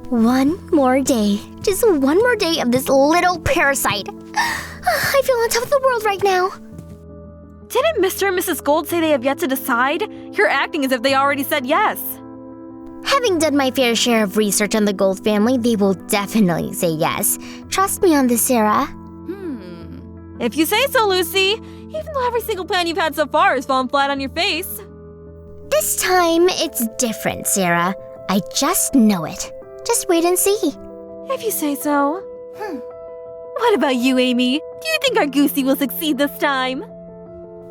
One more day. Just one more day of this little parasite. I feel on top of the world right now. Didn't Mr. and Mrs. Gold say they have yet to decide? You're acting as if they already said yes. Having done my fair share of research on the Gold family, they will definitely say yes. Trust me on this, Sarah. If you say so, Lucy. Even though every single plan you've had so far has fallen flat on your face. This time, it's different, Sarah. I just know it. Just wait and see. If you say so. What about you, Amy? Do you think our Goosey will succeed this time?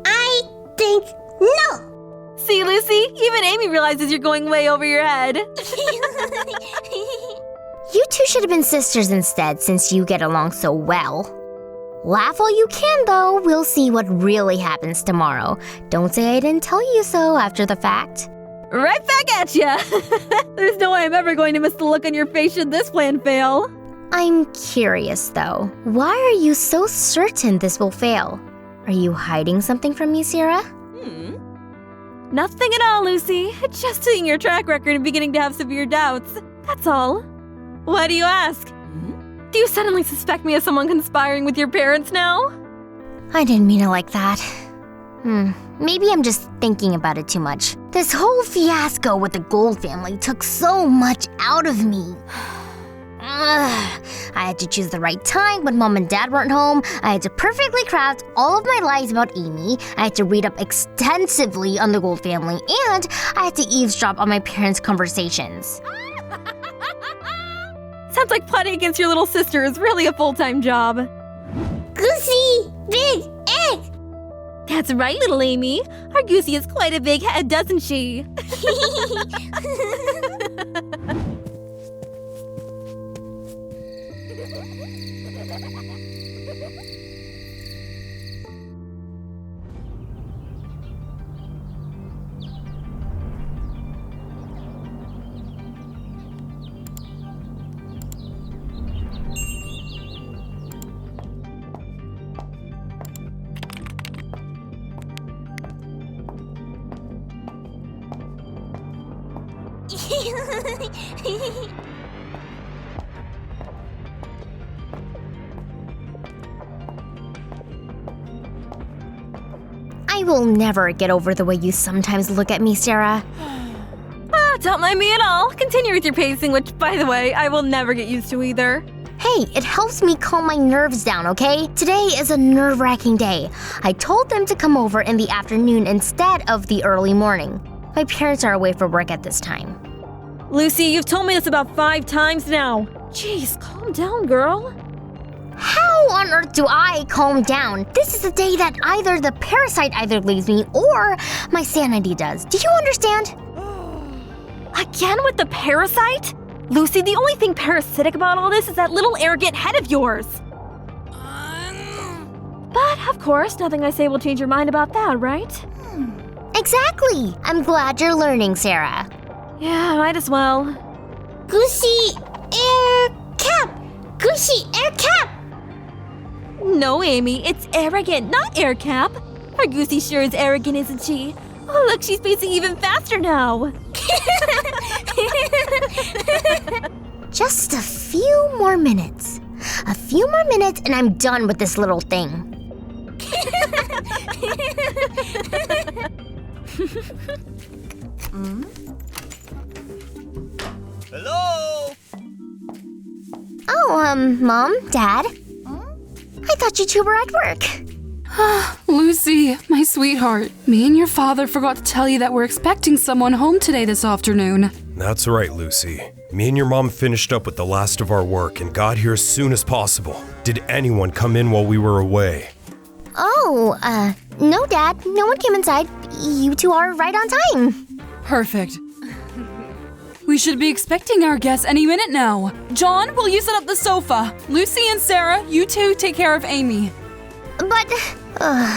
I think no. See, Lucy? Even Amy realizes you're going way over your head. You two should have been sisters instead, since you get along so well. Laugh all you can, though. We'll see what really happens tomorrow. Don't say I didn't tell you so after the fact. Right back at ya! There's no way I'm ever going to miss the look on your face should this plan fail. I'm curious, though. Why are you so certain this will fail? Are you hiding something from me, Sarah? Nothing at all, Lucy. Just seeing your track record and beginning to have severe doubts. That's all. Why do you ask? Do you suddenly suspect me of someone conspiring with your parents now? I didn't mean it like that. Maybe I'm just thinking about it too much. This whole fiasco with the Gold family took so much out of me. I had to choose the right time when Mom and Dad weren't home. I had to perfectly craft all of my lies about Amy. I had to read up extensively on the Gold family. And I had to eavesdrop on my parents' conversations. Sounds like plotting against your little sister is really a full-time job. Goosey! Big egg! That's right, little Amy. Our Goosey is quite a big head, doesn't she? I will never get over the way you sometimes look at me, Sarah. Don't mind me at all. Continue with your pacing, which, by the way, I will never get used to either. Hey, it helps me calm my nerves down, okay? Today is a nerve-wracking day. I told them to come over in the afternoon instead of the early morning. My parents are away for work at this time. Lucy, you've told me this about 5 times now. Jeez, calm down, girl. How on earth do I calm down? This is the day that either the parasite either leaves me or my sanity does. Do you understand? Again with the parasite? Lucy, the only thing parasitic about all this is that little arrogant head of yours. But, of course, nothing I say will change your mind about that, right? Exactly. I'm glad you're learning, Sarah. Yeah, might as well. Goosey air cap! Goosey air cap! No, Amy, it's arrogant, not air cap. Our Goosey sure is arrogant, isn't she? Oh, look, she's pacing even faster now. Just a few more minutes. A few more minutes and I'm done with this little thing. Hello? Oh, Mom, Dad? I thought you two were at work. Lucy, my sweetheart, me and your father forgot to tell you that we're expecting someone home today this afternoon. That's right, Lucy. Me and your mom finished up with the last of our work and got here as soon as possible. Did anyone come in while we were away? Oh, no, Dad. No one came inside. You two are right on time. Perfect. We should be expecting our guests any minute now. John, will you set up the sofa? Lucy and Sarah, you two take care of Amy. But,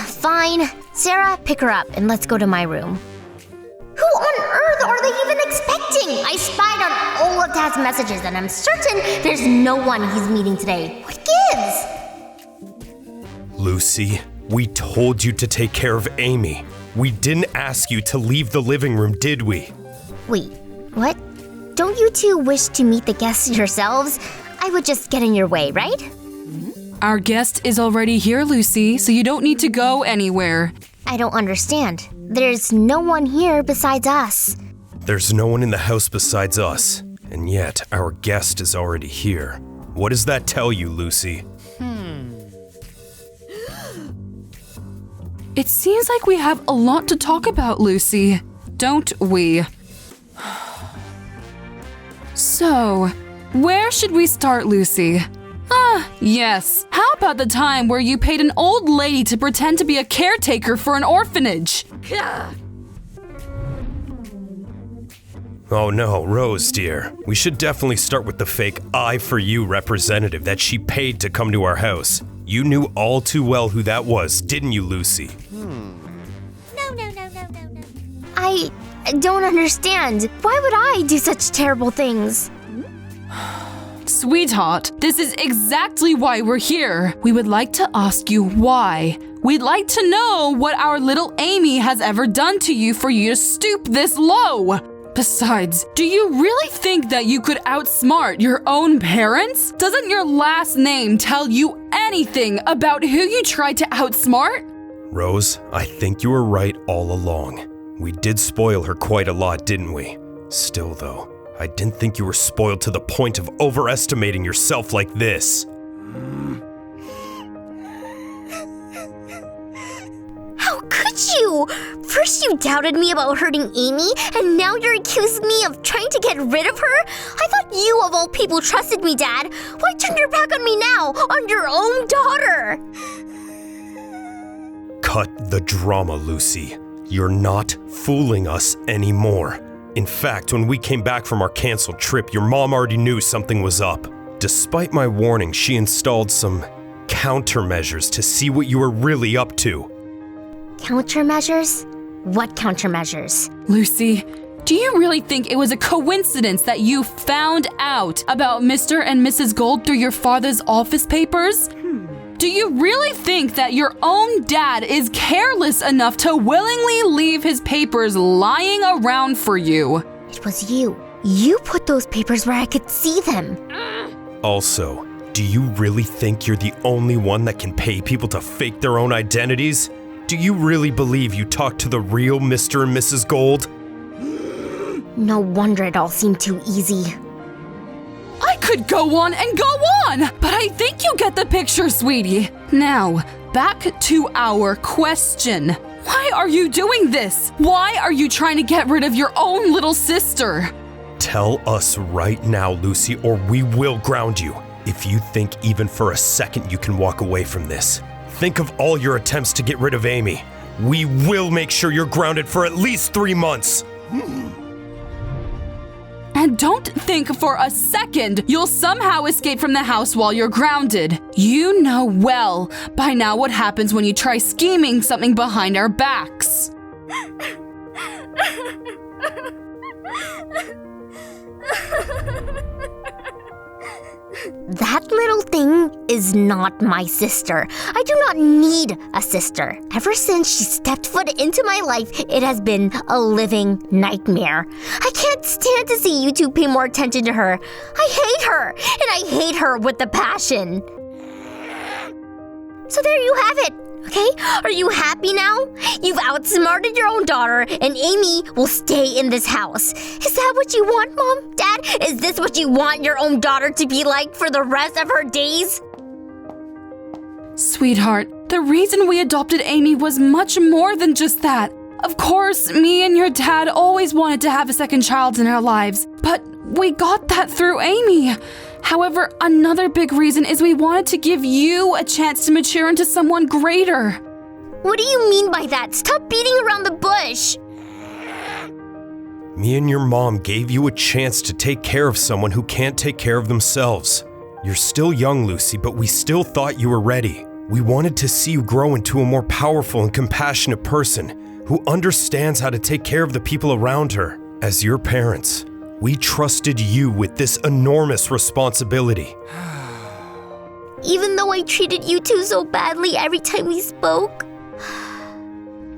fine. Sarah, pick her up and let's go to my room. Who on earth are they even expecting? I spied on all of Dad's messages and I'm certain there's no one he's meeting today. What gives? Lucy, We told you to take care of Amy. We didn't ask you to leave the living room, did we? Wait, what? Don't you two wish to meet the guests yourselves? I would just get in your way, right? Our guest is already here, Lucy, so you don't need to go anywhere. I don't understand. There's no one here besides us. There's no one in the house besides us, and yet our guest is already here. What does that tell you, Lucy? It seems like we have a lot to talk about, Lucy, don't we? So, where should we start, Lucy? Yes. How about the time where you paid an old lady to pretend to be a caretaker for an orphanage? Oh no, Rose, dear. We should definitely start with the fake I For You representative that she paid to come to our house. You knew all too well who that was, didn't you, Lucy? No. I don't understand. Why would I do such terrible things? Sweetheart, this is exactly why we're here. We would like to ask you why. We'd like to know what our little Amy has ever done to you for you to stoop this low. Besides, do you really think that you could outsmart your own parents? Doesn't your last name tell you anything about who you tried to outsmart? Rose, I think you were right all along. We did spoil her quite a lot, didn't we? Still though, I didn't think you were spoiled to the point of overestimating yourself like this. How could you? First you doubted me about hurting Amy, and now you're accusing me of trying to get rid of her? I thought you of all people trusted me, Dad. Why turn your back on me now, on your own daughter? Cut the drama, Lucy. You're not fooling us anymore. In fact, when we came back from our canceled trip, your mom already knew something was up. Despite my warning, she installed some countermeasures to see what you were really up to. Countermeasures? What countermeasures? Lucy, do you really think it was a coincidence that you found out about Mr. and Mrs. Gold through your father's office papers? Do you really think that your own dad is careless enough to willingly leave his papers lying around for you? It was you. You put those papers where I could see them. Also, do you really think you're the only one that can pay people to fake their own identities? Do you really believe you talked to the real Mr. and Mrs. Gold? No wonder it all seemed too easy. I could go on and go on, but I think you get the picture, sweetie. Now, back to our question. Why are you doing this? Why are you trying to get rid of your own little sister? Tell us right now, Lucy, or we will ground you. If you think even for a second you can walk away from this, think of all your attempts to get rid of Amy. We will make sure you're grounded for at least 3 months. And don't think for a second you'll somehow escape from the house while you're grounded. You know well by now what happens when you try scheming something behind our backs. That little thing is not my sister. I do not need a sister. Ever since she stepped foot into my life, it has been a living nightmare. I can't stand to see you two pay more attention to her. I hate her, and I hate her with a passion. So there you have it, okay? Are you happy now? You've outsmarted your own daughter, and Amy will stay in this house. Is that what you want, Mom? Dad? Is this what you want your own daughter to be like for the rest of her days? Sweetheart, the reason we adopted Amy was much more than just that. Of course, me and your dad always wanted to have a second child in our lives, but we got that through Amy. However, another big reason is we wanted to give you a chance to mature into someone greater. What do you mean by that? Stop beating around the bush. Me and your mom gave you a chance to take care of someone who can't take care of themselves. You're still young, Lucy, but we still thought you were ready. We wanted to see you grow into a more powerful and compassionate person who understands how to take care of the people around her. As your parents, we trusted you with this enormous responsibility. even though I treated you two so badly every time we spoke?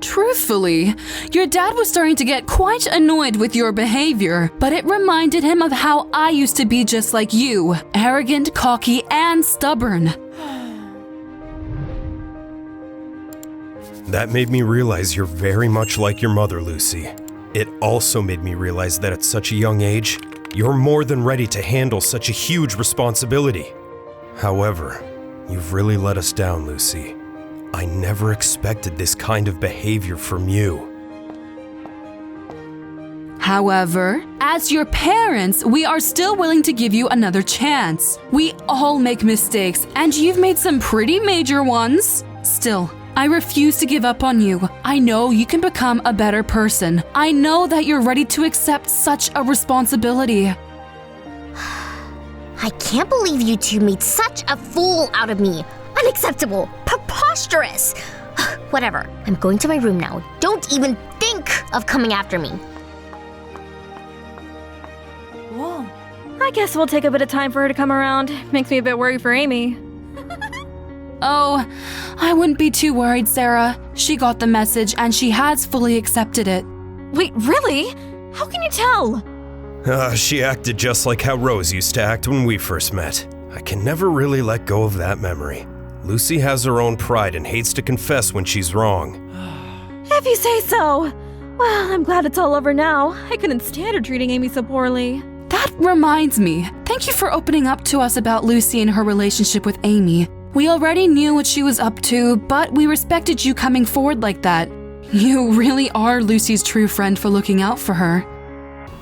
Truthfully, your dad was starting to get quite annoyed with your behavior, but it reminded him of how I used to be just like you, arrogant, cocky, and stubborn. That made me realize you're very much like your mother, Lucy. It also made me realize that at such a young age, you're more than ready to handle such a huge responsibility. However, you've really let us down, Lucy. I never expected this kind of behavior from you. However, as your parents, we are still willing to give you another chance. We all make mistakes, and you've made some pretty major ones. Still, I refuse to give up on you. I know you can become a better person. I know that you're ready to accept such a responsibility. I can't believe you two made such a fool out of me. Unacceptable. Preposterous. Whatever. I'm going to my room now. Don't even think of coming after me. Whoa. I guess we'll take a bit of time for her to come around. Makes me a bit worried for Amy. Oh, I wouldn't be too worried, Sarah. She got the message and she has fully accepted it. Wait, really? How can you tell? She acted just like how Rose used to act when we first met. I can never really let go of that memory. Lucy has her own pride and hates to confess when she's wrong. If you say so. Well, I'm glad it's all over now. I couldn't stand her treating Amy so poorly. That reminds me. Thank you for opening up to us about Lucy and her relationship with Amy. We already knew what she was up to, but we respected you coming forward like that. You really are Lucy's true friend for looking out for her.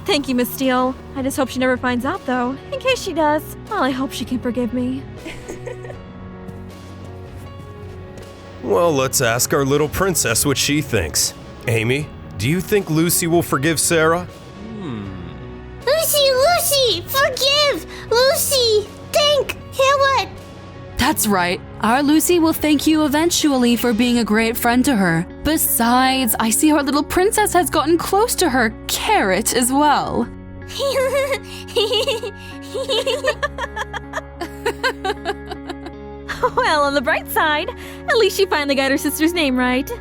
Thank you, Miss Steele. I just hope she never finds out, though. In case she does, well, I hope she can forgive me. Well, let's ask our little princess what she thinks. Amy, do you think Lucy will forgive Sarah? Lucy, forgive! Lucy, think! What? That's right. Our Lucy will thank you eventually for being a great friend to her. Besides, I see our little princess has gotten close to her carrot as well. Well, on the bright side, at least she finally got her sister's name right.